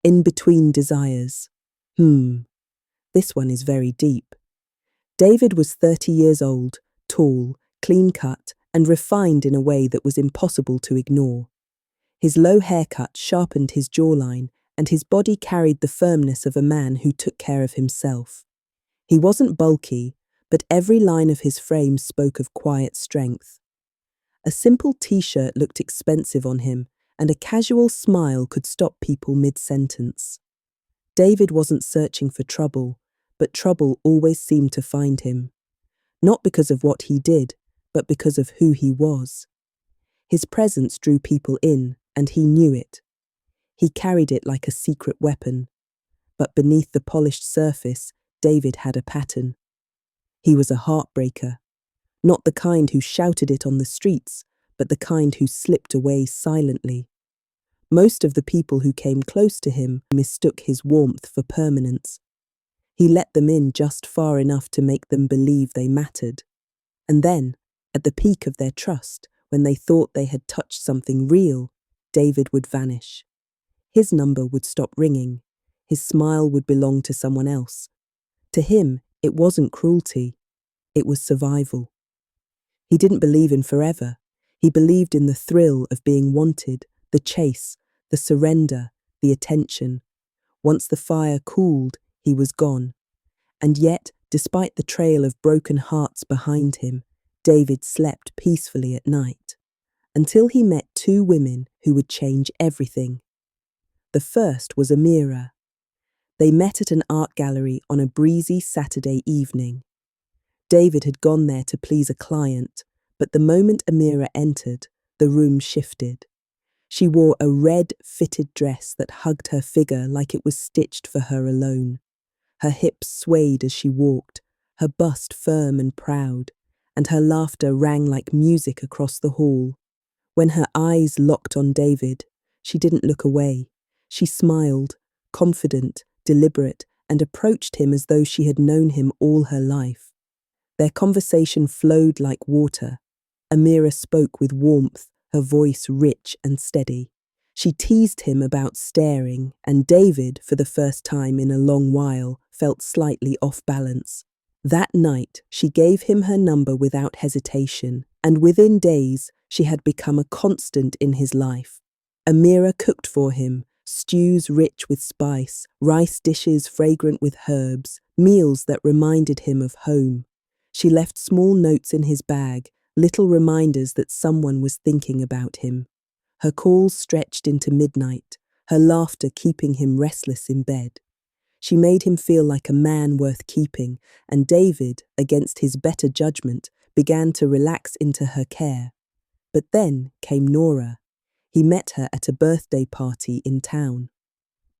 In between desires. This one is very deep. David was 30 years old, tall, clean-cut, and refined in a way that was impossible to ignore. His low haircut sharpened his jawline, and his body carried the firmness of a man who took care of himself. He wasn't bulky, but every line of his frame spoke of quiet strength. A simple t-shirt looked expensive on him, and a casual smile could stop people mid-sentence. David wasn't searching for trouble, but trouble always seemed to find him. Not because of what he did, but because of who he was. His presence drew people in, and he knew it. He carried it like a secret weapon. But beneath the polished surface, David had a pattern. He was a heartbreaker. Not the kind who shouted it on the streets, but the kind who slipped away silently. Most of the people who came close to him mistook his warmth for permanence. He let them in just far enough to make them believe they mattered. And then, at the peak of their trust, when they thought they had touched something real, David would vanish. His number would stop ringing. His smile would belong to someone else. To him, it wasn't cruelty. It was survival. He didn't believe in forever. He believed in the thrill of being wanted, the chase, the surrender, the attention. Once the fire cooled, he was gone. And yet, despite the trail of broken hearts behind him, David slept peacefully at night, until he met two women who would change everything. The first was Amira. They met at an art gallery on a breezy Saturday evening. David had gone there to please a client, but the moment Amira entered, the room shifted. She wore a red, fitted dress that hugged her figure like it was stitched for her alone. Her hips swayed as she walked, her bust firm and proud, and her laughter rang like music across the hall. When her eyes locked on David, she didn't look away. She smiled, confident, deliberate, and approached him as though she had known him all her life. Their conversation flowed like water. Amira spoke with warmth, her voice rich and steady. She teased him about staring, and David, for the first time in a long while, felt slightly off balance. That night, she gave him her number without hesitation, and within days, she had become a constant in his life. Amira cooked for him, stews rich with spice, rice dishes fragrant with herbs, meals that reminded him of home. She left small notes in his bag, little reminders that someone was thinking about him. Her calls stretched into midnight, her laughter keeping him restless in bed. She made him feel like a man worth keeping, and David, against his better judgment, began to relax into her care. But then came Nora. He met her at a birthday party in town.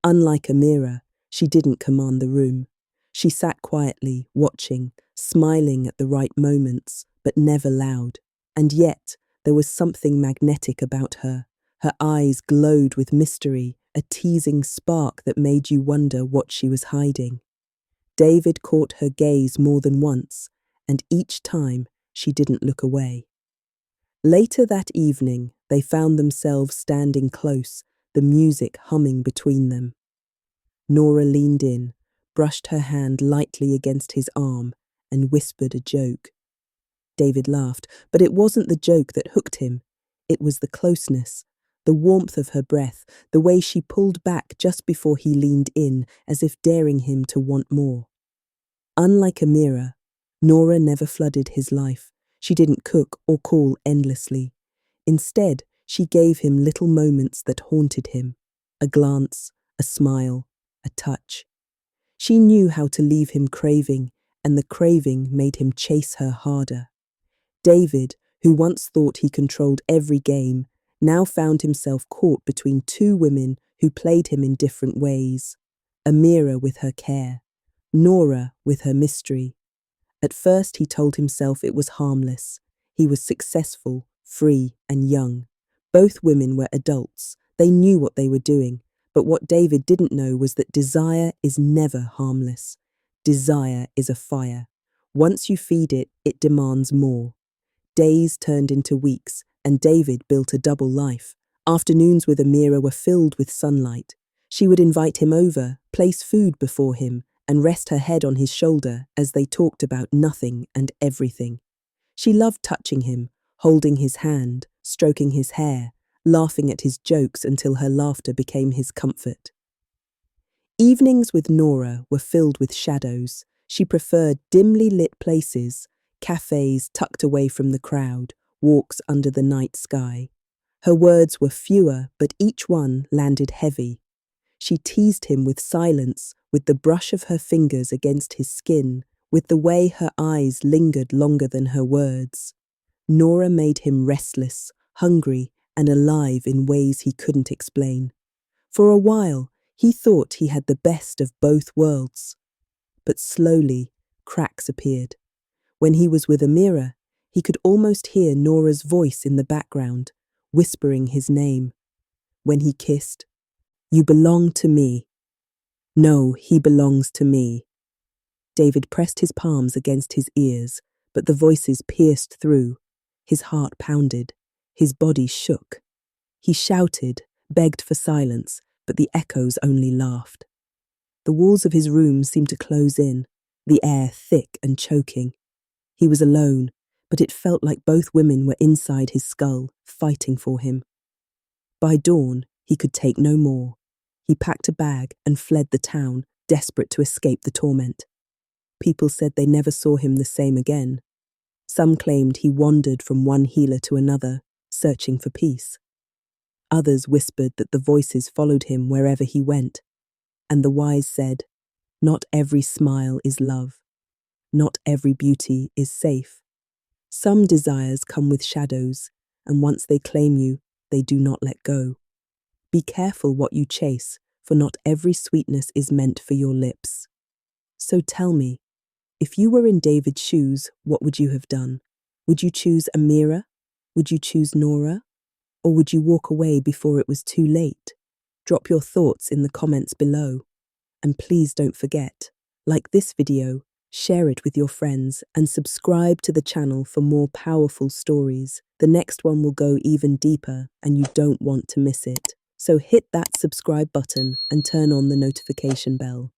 Unlike Amira, she didn't command the room. She sat quietly, watching, smiling at the right moments, but never loud. And yet, there was something magnetic about her. Her eyes glowed with mystery, a teasing spark that made you wonder what she was hiding. David caught her gaze more than once, and each time she didn't look away. Later that evening, they found themselves standing close, the music humming between them. Nora leaned in, brushed her hand lightly against his arm, and whispered a joke. David laughed, but it wasn't the joke that hooked him. It was the closeness, the warmth of her breath, the way she pulled back just before he leaned in, as if daring him to want more. Unlike Amira, Nora never flooded his life. She didn't cook or call endlessly. Instead, she gave him little moments that haunted him. A glance, a smile, a touch. She knew how to leave him craving, and the craving made him chase her harder. David, who once thought he controlled every game, now found himself caught between two women who played him in different ways. Amira with her care, Nora with her mystery. At first he told himself it was harmless. He was successful, free, and young. Both women were adults. They knew what they were doing. But what David didn't know was that desire is never harmless. Desire is a fire. Once you feed it, it demands more. Days turned into weeks, and David built a double life. Afternoons with Amira were filled with sunlight. She would invite him over, place food before him, and rest her head on his shoulder as they talked about nothing and everything. She loved touching him, holding his hand, stroking his hair, laughing at his jokes until her laughter became his comfort. Evenings with Nora were filled with shadows. She preferred dimly lit places, cafes tucked away from the crowd, walks under the night sky. Her words were fewer, but each one landed heavy. She teased him with silence, with the brush of her fingers against his skin, with the way her eyes lingered longer than her words. Nora made him restless, hungry, and alive in ways he couldn't explain. For a while, he thought he had the best of both worlds. But slowly, cracks appeared. When he was with Amira, he could almost hear Nora's voice in the background, whispering his name. When he kissed, "You belong to me." "No, he belongs to me." David pressed his palms against his ears, but the voices pierced through. His heart pounded. His body shook. He shouted, begged for silence, but the echoes only laughed. The walls of his room seemed to close in, the air thick and choking. He was alone, but it felt like both women were inside his skull, fighting for him. By dawn, he could take no more. He packed a bag and fled the town, desperate to escape the torment. People said they never saw him the same again. Some claimed he wandered from one healer to another, searching for peace. Others whispered that the voices followed him wherever he went. And the wise said, "Not every smile is love. Not every beauty is safe. Some desires come with shadows, and once they claim you, they do not let go. Be careful what you chase, for not every sweetness is meant for your lips." So tell me, if you were in David's shoes, what would you have done? Would you choose Amira? Would you choose Nora? Or would you walk away before it was too late? Drop your thoughts in the comments below. And please don't forget, like this video, share it with your friends, and subscribe to the channel for more powerful stories. The next one will go even deeper, and you don't want to miss it. So hit that subscribe button and turn on the notification bell.